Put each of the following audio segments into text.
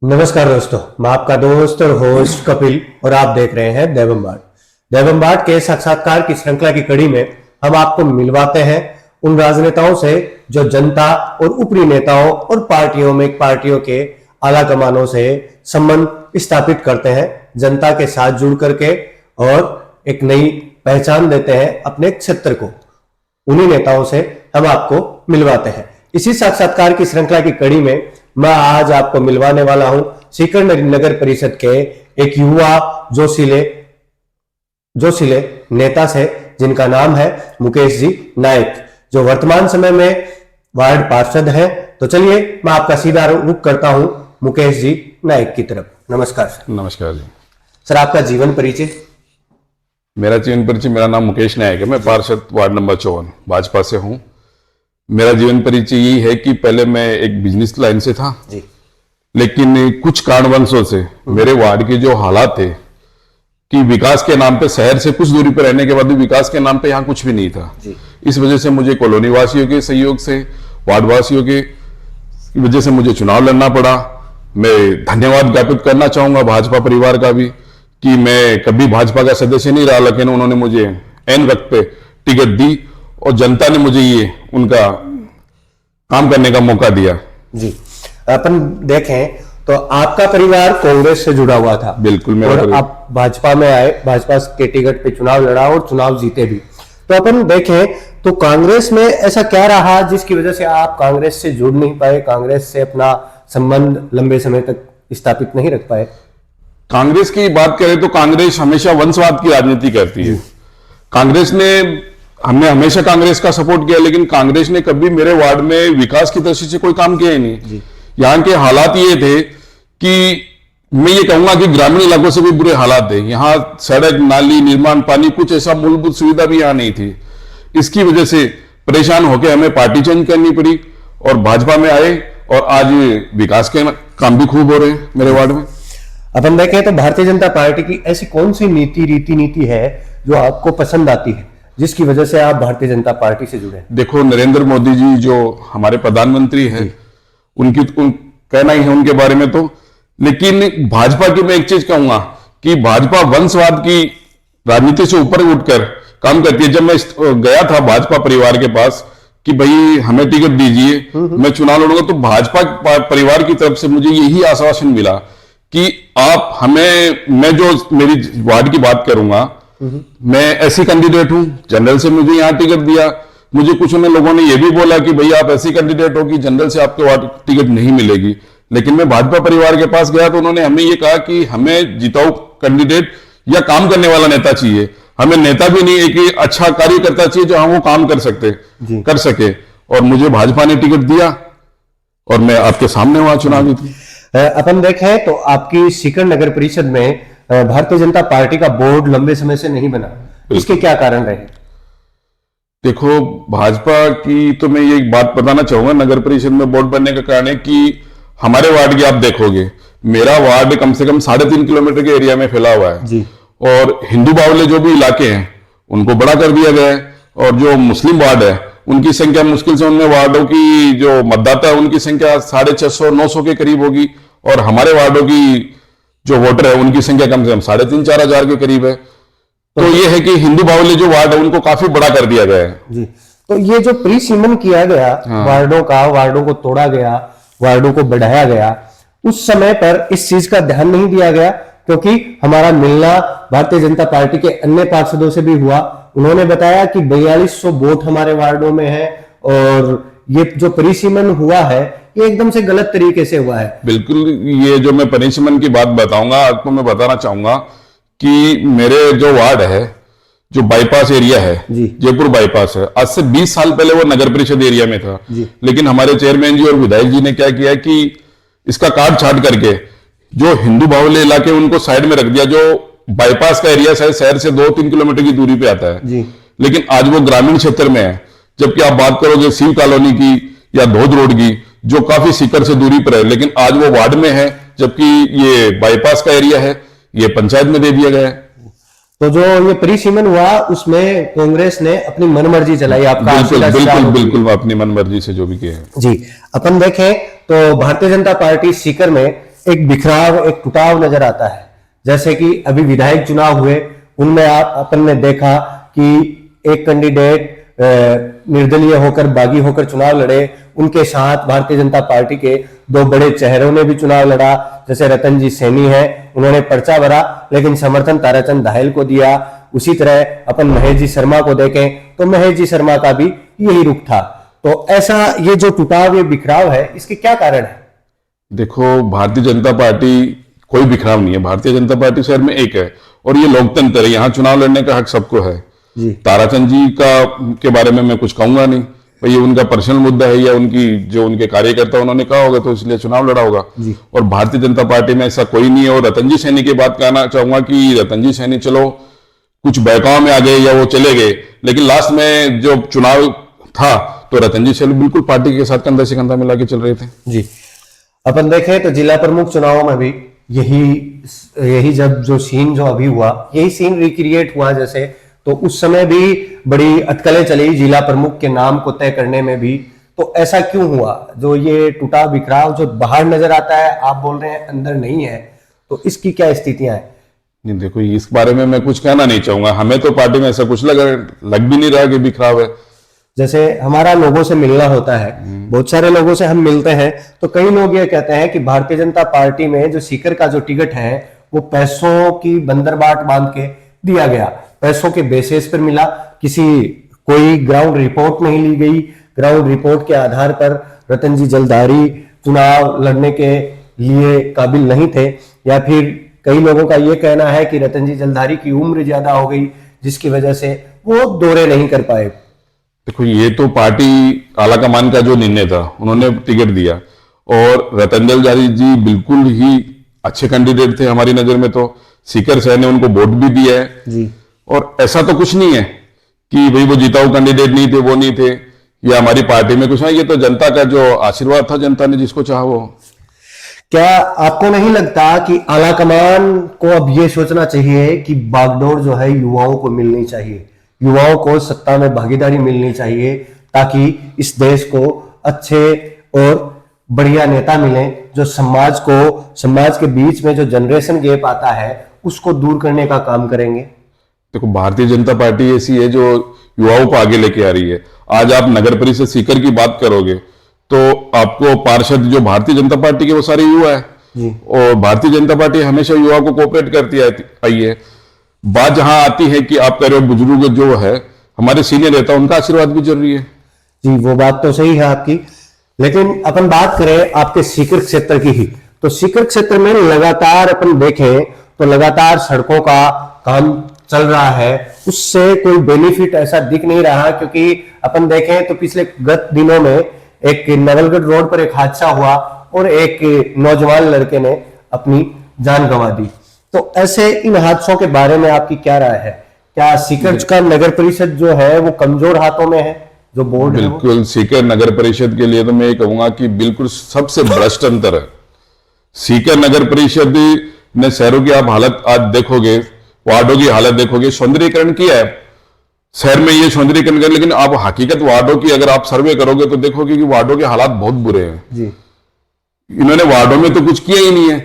नमस्कार दोस्तों, मैं आपका दोस्त और होस्ट कपिल और आप देख रहे हैं देवम बाट। देवम बाट के साक्षात्कार की श्रृंखला की कड़ी में हम आपको मिलवाते हैं उन राजनेताओं से जो जनता और ऊपरी नेताओं और पार्टियों के आला कमानों से संबंध स्थापित करते हैं, जनता के साथ जुड़ करके और एक नई पहचान देते हैं अपने क्षेत्र को। उन्हीं नेताओं से हम आपको मिलवाते हैं। इसी साक्षात्कार की श्रृंखला की कड़ी में मैं आज आपको मिलवाने वाला हूं सीकर नगर परिषद के एक युवा जोशीले नेता से, जिनका नाम है मुकेश जी नायक, जो वर्तमान समय में वार्ड पार्षद हैं। तो चलिए मैं आपका सीधा रुख करता हूं मुकेश जी नायक की तरफ। नमस्कार सर। नमस्कार जी। सर, आपका जीवन परिचय। मेरा नाम मुकेश नायक है। मैं पार्षद वार्ड नंबर 54 भाजपा से हूँ। मेरा जीवन परिचय यही है कि पहले मैं एक बिजनेस लाइन से था जी, लेकिन कुछ कारणवशों से मेरे वार्ड के जो हालात थे कि विकास के नाम पे शहर से कुछ दूरी पर रहने के बाद भी विकास के नाम पे यहाँ कुछ भी नहीं था जी। इस वजह से मुझे कॉलोनी वासियों के सहयोग से, वार्ड वासियों के वजह से मुझे चुनाव लड़ना पड़ा। मैं धन्यवाद ज्ञापित करना चाहूंगा भाजपा परिवार का भी कि मैं कभी भाजपा का सदस्य नहीं रहा, लेकिन उन्होंने मुझे एन वक्त पे टिकट दी और जनता ने मुझे ये उनका काम करने का मौका दिया। जी, अपन देखें तो आपका परिवार कांग्रेस से जुड़ा हुआ था। बिल्कुल। और आप भाजपा में आए, भाजपा के टिकट पे चुनाव लड़ा और चुनाव जीते भी। तो अपन देखें तो कांग्रेस में ऐसा क्या रहा जिसकी वजह से आप कांग्रेस से जुड़ नहीं पाए, कांग्रेस से अपना संबंध लंबे समय तक स्थापित नहीं रख पाए? कांग्रेस की बात करें तो कांग्रेस हमेशा वंशवाद की राजनीति करती है। हमने हमेशा कांग्रेस का सपोर्ट किया, लेकिन कांग्रेस ने कभी मेरे वार्ड में विकास की दृष्टि से कोई काम किया ही नहीं। यहाँ के हालात ये थे कि मैं ये कहूंगा कि ग्रामीण इलाकों से भी बुरे हालात थे। यहाँ सड़क, नाली, निर्माण, पानी, कुछ ऐसा मूलभूत सुविधा भी यहाँ नहीं थी। इसकी वजह से परेशान होकर हमें पार्टी चेंज करनी पड़ी और भाजपा में आए और आज विकास के काम भी खूब हो रहे हैं मेरे वार्ड में। अपन देखें तो भारतीय जनता पार्टी की ऐसी कौन सी नीति है जो आपको पसंद आती है, जिसकी वजह से आप भारतीय जनता पार्टी से जुड़े? देखो, नरेंद्र मोदी जी जो हमारे प्रधानमंत्री हैं, कहना ही है उनके बारे में तो, लेकिन भाजपा की मैं एक चीज कहूंगा कि भाजपा वंशवाद की राजनीति से ऊपर उठकर काम करती है। जब मैं गया था भाजपा परिवार के पास कि भाई हमें टिकट दीजिए, मैं चुनाव लड़ूंगा, तो भाजपा परिवार की तरफ से मुझे यही आश्वासन मिला कि आप हमें, मैं जो मेरी वार्ड की बात करूंगा, मैं ऐसी कैंडिडेट हूं, जनरल से मुझे यहां टिकट दिया। मुझे कुछ उन्हें लोगों ने यह भी बोला कि भाई आप ऐसी कैंडिडेट हो कि जनरल से आपके वार्ड टिकट नहीं मिलेगी, लेकिन मैं भाजपा परिवार के पास गया तो उन्होंने हमें यह कहा कि हमें जिताऊ कैंडिडेट या काम करने वाला नेता चाहिए। हमें नेता भी नहीं, एक अच्छा कार्यकर्ता चाहिए जो हम वो काम कर सके। और मुझे भाजपा ने टिकट दिया और मैं आपके सामने वहां चुनाव जीती। अपन देखें तो आपकी सीकर नगर परिषद में भारतीय जनता पार्टी का बोर्ड लंबे समय से नहीं बना, इसके क्या कारण रहे? देखो, भाजपा की तो मैं ये बात बताना चाहूंगा, नगर परिषद में बोर्ड बनने का कारण है कि हमारे वार्ड की आप देखोगे, मेरा वार्ड कम से कम 3.5 किलोमीटर के एरिया में फैला हुआ है जी। और हिंदू बावले जो भी इलाके हैं उनको बड़ा कर दिया गया है, और जो मुस्लिम वार्ड है उनकी संख्या मुश्किल से, उनमें वार्डों की जो मतदाता है उनकी संख्या 650-900 के करीब होगी, और हमारे वार्डों की जो वोटर है उनकी संख्या कम से कम 3,500-4,000 हजार के करीब है। तो ये है कि हिंदू बावले जो वार्ड है उनको काफी बड़ा कर दिया गया है जी। तो ये जो प्रीसीमन किया गया, वार्डों को तोड़ा गया, वार्डों को बढ़ाया गया, उस समय पर इस चीज का ध्यान नहीं दिया गया, क्योंकि हमारा मिलना भारतीय जनता पार्टी के अन्य पार्षदों से भी हुआ। उन्होंने बताया कि 4200 वोट हमारे वार्डों में है, और ये जो परिसीमन हुआ है ये एकदम से गलत तरीके से हुआ है। बिल्कुल, ये जो मैं परिसीमन की बात बताऊंगा आपको, मैं बताना चाहूंगा कि मेरे जो वार्ड है, जो बाईपास एरिया है, जयपुर बाईपास है, आज से 20 साल पहले वो नगर परिषद एरिया में था। लेकिन हमारे चेयरमैन जी और विधायक जी ने क्या किया कि इसका काट छाट करके जो हिंदू बाहुल्य इलाके उनको साइड में रख दिया। जो बाईपास का एरिया शहर से 2-3 किलोमीटर की दूरी पे आता है, लेकिन आज वो ग्रामीण क्षेत्र में है। जबकि आप बात करोगे शिव कॉलोनी की या धोध रोड की, जो काफी सीकर से दूरी पर है, लेकिन आज वो वार्ड में है, जबकि ये बाईपास का एरिया है, ये पंचायत में दे दिया गया है। तो जो ये परिसीमन हुआ उसमें कांग्रेस ने अपनी मनमर्जी चलाई, आपका बिल्कुल अपनी मनमर्जी से जो भी किया है। जी। अपन देखें तो भारतीय जनता पार्टी सीकर में एक बिखराव, एक टुटाव नजर आता है। जैसे कि अभी विधायक चुनाव हुए, उनमें अपन ने देखा कि एक कैंडिडेट निर्दलीय होकर, बागी होकर चुनाव लड़े, उनके साथ भारतीय जनता पार्टी के दो बड़े चेहरों ने भी चुनाव लड़ा। जैसे रतन जी सैनी है, उन्होंने पर्चा भरा लेकिन समर्थन ताराचंद दाहिल को दिया। उसी तरह अपन महेश जी शर्मा को देखें तो महेश जी शर्मा का भी यही रुख था। तो ऐसा ये जो टुटाव, ये बिखराव है, इसके क्या कारण है? देखो, भारतीय जनता पार्टी कोई बिखराव नहीं है। भारतीय जनता पार्टी शहर में एक है और ये लोकतंत्र है, यहाँ चुनाव लड़ने का हक सबको है जी। ताराचंद जी के बारे में मैं कुछ कहूंगा नहीं, भाई ये उनका पर्सनल मुद्दा है या उनकी जो उनके कार्यकर्ता उन्होंने कहा होगा तो इसलिए चुनाव लड़ा होगा। और भारतीय जनता पार्टी में ऐसा कोई नहीं है। और रतन जी सैनी की बात कहना चाहूंगा कि रतन जी सैनी चलो कुछ बहकाव में आ गए या वो चले गए, लेकिन लास्ट में जो चुनाव था तो रतन जी सैनी बिल्कुल पार्टी के साथ कंधा से कंधा मिला के चल रहे थे जी। अपन देखें तो जिला प्रमुख चुनावों में भी यही जब जो सीन जो अभी हुआ, यही सीन रिक्रिएट हुआ। जैसे तो उस समय भी बड़ी अटकलें चली जिला प्रमुख के नाम को तय करने में भी। तो ऐसा क्यों हुआ? जो ये टूटा बिखराव जो बाहर नजर आता है, आप बोल रहे हैं अंदर नहीं है, तो इसकी क्या स्थितियां हैं? नहीं, देखो इस बारे में मैं कुछ कहना नहीं चाहूंगा। हमें तो पार्टी में ऐसा कुछ लग भी नहीं रहा कि बिखराव है। जैसे हमारा लोगों से मिलना होता है, बहुत सारे लोगों से हम मिलते हैं, तो कई लोग ये कहते हैं कि भारतीय जनता पार्टी में जो सीकर का जो टिकट है वो पैसों की बंदरबाट बांध के दिया गया, पैसों के बेसिस पर मिला, कोई ग्राउंड रिपोर्ट नहीं ली गई। ग्राउंड रिपोर्ट के आधार पर रतन जी जलधारी चुनाव लड़ने के लिए काबिल नहीं थे, या फिर कई लोगों का यह कहना है कि रतन जी जलधारी की उम्र ज्यादा हो गई जिसकी वजह से वो दौरे नहीं कर पाए। देखो, ये तो पार्टी आलाकमान का जो निर्णय था, उन्होंने टिकट दिया और रतन जलधारी जी बिल्कुल ही अच्छे कैंडिडेट थे हमारी नजर में। तो सीकर शहर ने उनको वोट भी दिया है जी। और ऐसा तो कुछ नहीं है कि भाई वो जिताऊ कैंडिडेट नहीं थे, वो नहीं थे, या हमारी पार्टी में कुछ नहीं। ये तो जनता का जो आशीर्वाद था, जनता ने जिसको चाहा वो। क्या आपको नहीं लगता कि आलाकमान को अब ये सोचना चाहिए कि बागडोर जो है युवाओं को मिलनी चाहिए, युवाओं को सत्ता में भागीदारी मिलनी चाहिए, ताकि इस देश को अच्छे और बढ़िया नेता मिले जो समाज के बीच में जो जनरेशन गैप आता है उसको दूर करने का काम करेंगे? देखो, भारतीय जनता पार्टी ऐसी है जो युवाओं को आगे लेके आ रही है। आज आप नगर परिषद सीकर की बात करोगे तो आपको पार्षद जो भारतीय जनता पार्टी के वो सारे युवा है जी। और भारतीय जनता पार्टी हमेशा युवा को कोऑपरेट करती आई है। बात जहां आती है कि आप कह रहे हो बुजुर्ग जो है हमारे सीनियर रहता है, उनका आशीर्वाद भी जरूरी है। जी, वो बात तो सही है आपकी, लेकिन अपन बात करें आपके सीकर क्षेत्र की ही, तो सीकर क्षेत्र में लगातार अपन देखें तो लगातार सड़कों का काम चल रहा है, उससे कोई बेनिफिट ऐसा दिख नहीं रहा। क्योंकि अपन देखें तो पिछले गत दिनों में एक नवलगढ़ रोड पर एक हादसा हुआ और एक नौजवान लड़के ने अपनी जान गंवा दी। तो ऐसे इन हादसों के बारे में आपकी क्या राय है? क्या सीकर का नगर परिषद जो है वो कमजोर हाथों में है, जो बोर्ड है? बिल्कुल, सीकर नगर परिषद के लिए तो मैं ये कहूंगा कि बिल्कुल सबसे भ्रष्ट अंतर है। सीकर नगर परिषद ने शहरों की आप हालत आज देखोगे, वार्डों की हालत देखोगे, सौंदर्यीकरण किया है शहर में, ये सौंदर्यीकरण कर, लेकिन आप हकीकत वार्डों की अगर आप सर्वे करोगे तो देखोगे कि वार्डों के हालात बहुत बुरे हैं जी। इन्होंने वार्डों में तो कुछ किया ही नहीं है,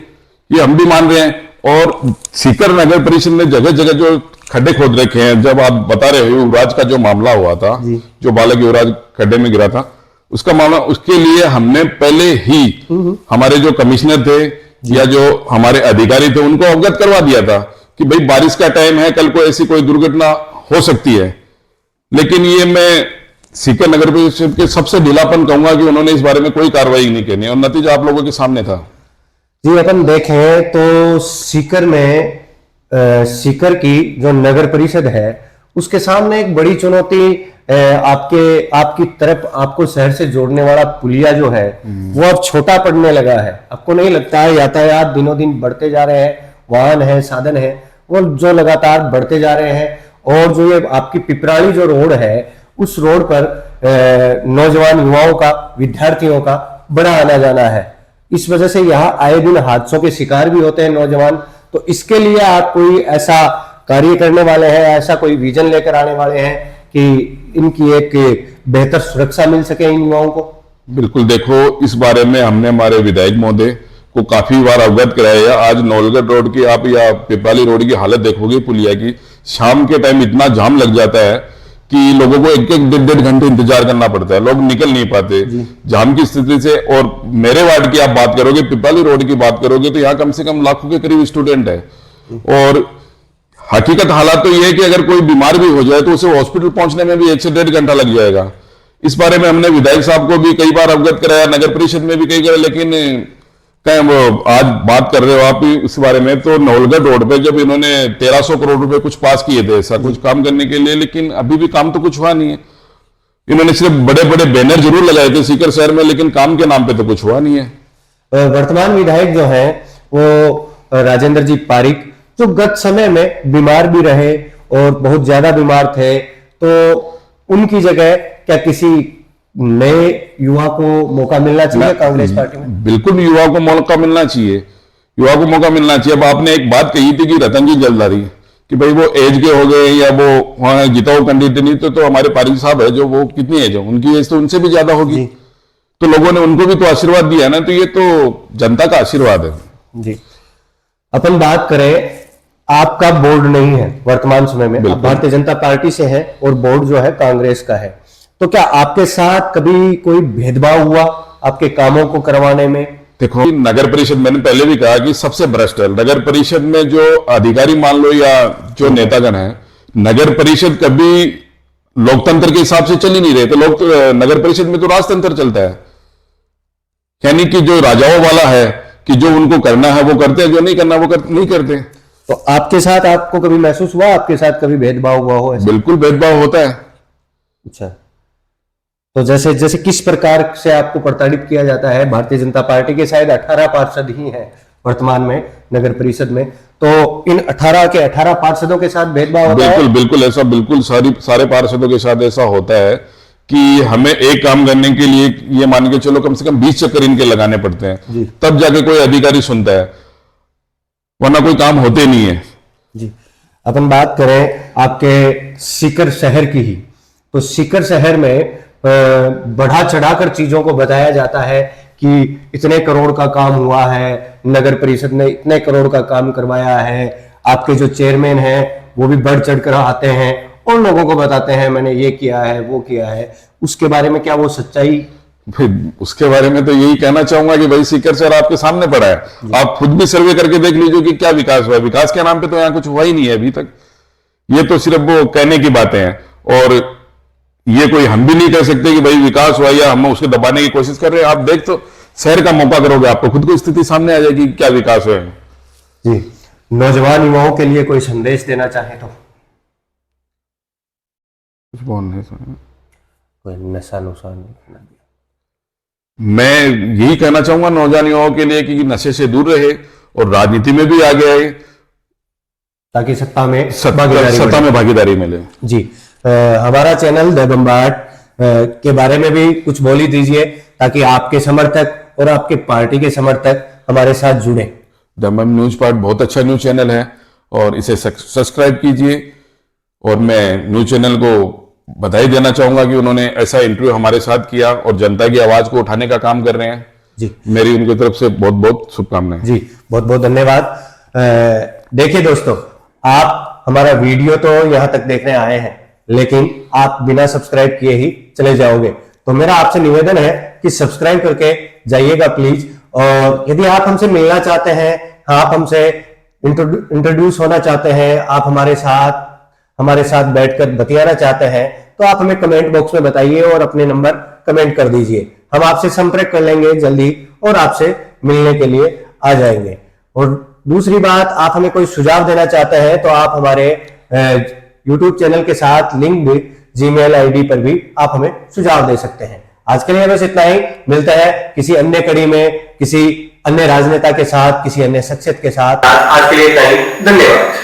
ये हम भी मान रहे हैं। और सीकर नगर परिषद ने जगह जगह जो खड्डे खोद रखे हैं, जब आप बता रहे हो युवराज का जो मामला हुआ था, जो बालक युवराज खड्डे में गिरा था, उसका मामला, उसके लिए हमने पहले ही हमारे जो कमिश्नर थे या जो हमारे अधिकारी थे उनको अवगत करवा दिया था कि भाई बारिश का टाइम है, कल को ऐसी कोई दुर्घटना हो सकती है। लेकिन ये मैं सीकर नगर परिषद के सबसे ढीलापन कहूंगा कि उन्होंने इस बारे में कोई कार्रवाई नहीं करनी और नतीजा आप लोगों के सामने था। जी, अपन देखें तो सीकर में सीकर की जो नगर परिषद है उसके सामने एक बड़ी चुनौती आपकी तरफ, आपको शहर से जोड़ने वाला पुलिया जो है वो अब छोटा पड़ने लगा है। आपको नहीं लगता है यातायात दिनों दिन बढ़ते जा रहे हैं, वाहन है, साधन है, वो जो लगातार बढ़ते जा रहे हैं, और जो ये आपकी पिपराली जो रोड है उस रोड पर नौजवान युवाओं का, विद्यार्थियों का बड़ा आना जाना है। इस वजह से यहाँ आए दिन हादसों के शिकार भी होते हैं नौजवान। तो इसके लिए आप कोई ऐसा कार्य करने वाले हैं, ऐसा कोई विजन लेकर आने वाले हैं कि इनकी एक बेहतर सुरक्षा मिल सके इन युवाओं को? बिल्कुल, देखो इस बारे में हमने हमारे विधायक महोदय को काफी बार अवगत कराया। आज नौलगढ़ रोड की आप या पिपराली रोड की हालत देखोगे पुलिया की, शाम के टाइम इतना जाम लग जाता है कि लोगों को एक एक डेढ़ घंटे इंतजार करना पड़ता है, लोग निकल नहीं पाते जाम की स्थिति से। और मेरे वार्ड की आप बात करोगे, पिपराली रोड की बात करोगे, तो यहाँ कम से कम लाखों के करीब स्टूडेंट है। और हकीकत हालात तो ये है कि अगर कोई बीमार भी हो जाए तो उसे हॉस्पिटल पहुंचने में भी 1 से 1.5 घंटा लग जाएगा। इस बारे में हमने विधायक साहब को भी कई बार अवगत कराया, नगर परिषद में भी कई बार, लेकिन कहीं वो आज बात कर रहे हो आप इस बारे में, तो नौलगढ़ रोड पे जब इन्होंने 1300 करोड़ रुपए कुछ पास किए थे ऐसा कुछ काम करने के लिए, लेकिन अभी भी काम तो कुछ हुआ नहीं है। इन्होंने सिर्फ बड़े बड़े बैनर जरूर लगाए थे सीकर शहर में, लेकिन काम के नाम पे तो कुछ हुआ नहीं है। वर्तमान विधायक जो है वो राजेंद्र जी पारिक, जो गत समय में बीमार भी रहे और बहुत ज्यादा बीमार थे, तो उनकी जगह क्या किसी नए युवा को मौका मिलना चाहिए कांग्रेस पार्टी में? बिल्कुल युवा को मौका मिलना चाहिए, युवा को मौका मिलना चाहिए। अब आपने एक बात कही थी कि रतन जी जलदारी, कि भाई वो एज के हो गए या वो वहां जीता हुआ कैंडिडेट नहीं, तो हमारे पारिक साहब है जो, वो कितनी एज है उनकी, एज तो उनसे भी ज्यादा होगी, तो लोगों ने उनको भी तो आशीर्वाद दिया ना, तो ये तो जनता का आशीर्वाद है जी। अपन बात करें, आपका बोर्ड नहीं है वर्तमान समय में, आप भारतीय जनता पार्टी से है और बोर्ड जो है कांग्रेस का है, तो क्या आपके साथ कभी कोई भेदभाव हुआ आपके कामों को करवाने में? देखो, नगर परिषद, मैंने पहले भी कहा कि सबसे भ्रष्ट है नगर परिषद में जो अधिकारी मान लो या जो नेतागण है। नगर परिषद कभी लोकतंत्र के हिसाब से चल ही नहीं रहे, तो लोग नगर परिषद में तो राजतंत्र चलता है, यानी कि जो राजाओं वाला है कि जो उनको करना है वो करते हैं, जो नहीं करना वो नहीं करते। तो आपके साथ आपको कभी महसूस हुआ, आपके साथ कभी भेदभाव हुआ हो ऐसा? बिल्कुल भेदभाव होता है। अच्छा, तो जैसे जैसे किस प्रकार से आपको प्रताड़ित किया जाता है? भारतीय जनता पार्टी के शायद 18 पार्षद ही हैं वर्तमान में नगर परिषद में, तो इन 18 के 18 पार्षदों के साथ भेदभाव होता है? बिल्कुल बिल्कुल ऐसा, बिल्कुल सारे पार्षदों के साथ ऐसा होता है कि हमें एक काम करने के लिए ये मान के चलो कम से कम 20 चक्कर इनके लगाने पड़ते हैं, तब जाके कोई अधिकारी सुनता है, वरना कोई काम होते नहीं है जी। अपन बात करें आपके सीकर शहर की ही, तो सीकर शहर में बढ़ा चढ़ाकर चीजों को बताया जाता है कि इतने करोड़ का काम हुआ है, नगर परिषद ने इतने करोड़ का काम करवाया है। आपके जो चेयरमैन हैं वो भी बढ़ चढ़कर आते हैं और लोगों को बताते हैं मैंने ये किया है वो किया है। उसके बारे में क्या वो सच्चाई? फिर उसके बारे में तो यही कहना चाहूंगा कि भाई सीकर शहर आपके सामने पड़ा है, आप खुद भी सर्वे करके देख लीजिए कि क्या विकास हुआ है। विकास के नाम पे तो यहाँ कुछ हुआ ही नहीं है अभी तक, ये तो सिर्फ वो कहने की बातें हैं। और ये कोई हम भी नहीं कह सकते कि भाई विकास हुआ या हम उसको दबाने की कोशिश कर रहे हैं। आप देख तो शहर का मौका करोगे, आपको खुद को स्थिति सामने आ जाएगी क्या विकास हुआ है जी। नौजवान युवाओं के लिए कोई संदेश देना चाहे तो? कुछ बोल नहीं सर, कोई नशा नुकसान नहीं करना। मैं यही कहना चाहूंगा नौजवान युवाओं के लिए कि नशे से दूर रहे और राजनीति में भी आगे आए, ताकि सत्ता में भागीदारी मिले जी। हमारा चैनल द बम्बार्ड के बारे में भी कुछ बोल ही दीजिए, ताकि आपके समर्थक और आपके पार्टी के समर्थक हमारे साथ जुड़े। द बम्ब न्यूज पार्ट बहुत अच्छा न्यूज चैनल है और इसे सब्सक्राइब कीजिए। और मैं न्यूज चैनल को बधाई देना चाहूंगा कि उन्होंने ऐसा इंटरव्यू हमारे साथ किया और जनता की आवाज को उठाने का काम कर रहे हैं जी। मेरी उनकी तरफ से बहुत बहुत शुभकामनाएं जी, बहुत बहुत धन्यवाद। देखिए दोस्तों, आप हमारा वीडियो तो यहां तक देखने आए हैं, लेकिन आप बिना सब्सक्राइब किए ही चले जाओगे, तो मेरा आपसे निवेदन है कि सब्सक्राइब करके जाइएगा प्लीज। और यदि आप हमसे मिलना चाहते हैं, आप हमसे इंट्रोड्यूस होना चाहते हैं, आप हमारे साथ बैठकर बतियाना चाहते हैं, तो आप हमें कमेंट बॉक्स में बताइए और अपने नंबर कमेंट कर दीजिए। हम आपसे संपर्क कर लेंगे जल्दी और आपसे मिलने के लिए आ जाएंगे। और दूसरी बात, आप हमें कोई सुझाव देना चाहते हैं तो आप हमारे YouTube चैनल के साथ लिंक भी जीमेल आईडी पर भी आप हमें सुझाव दे सकते हैं। आज के लिए बस इतना ही, मिलता है किसी अन्य कड़ी में, किसी अन्य राजनेता के साथ, किसी अन्य शख्सियत के साथ। आज के लिए इतना ही, धन्यवाद।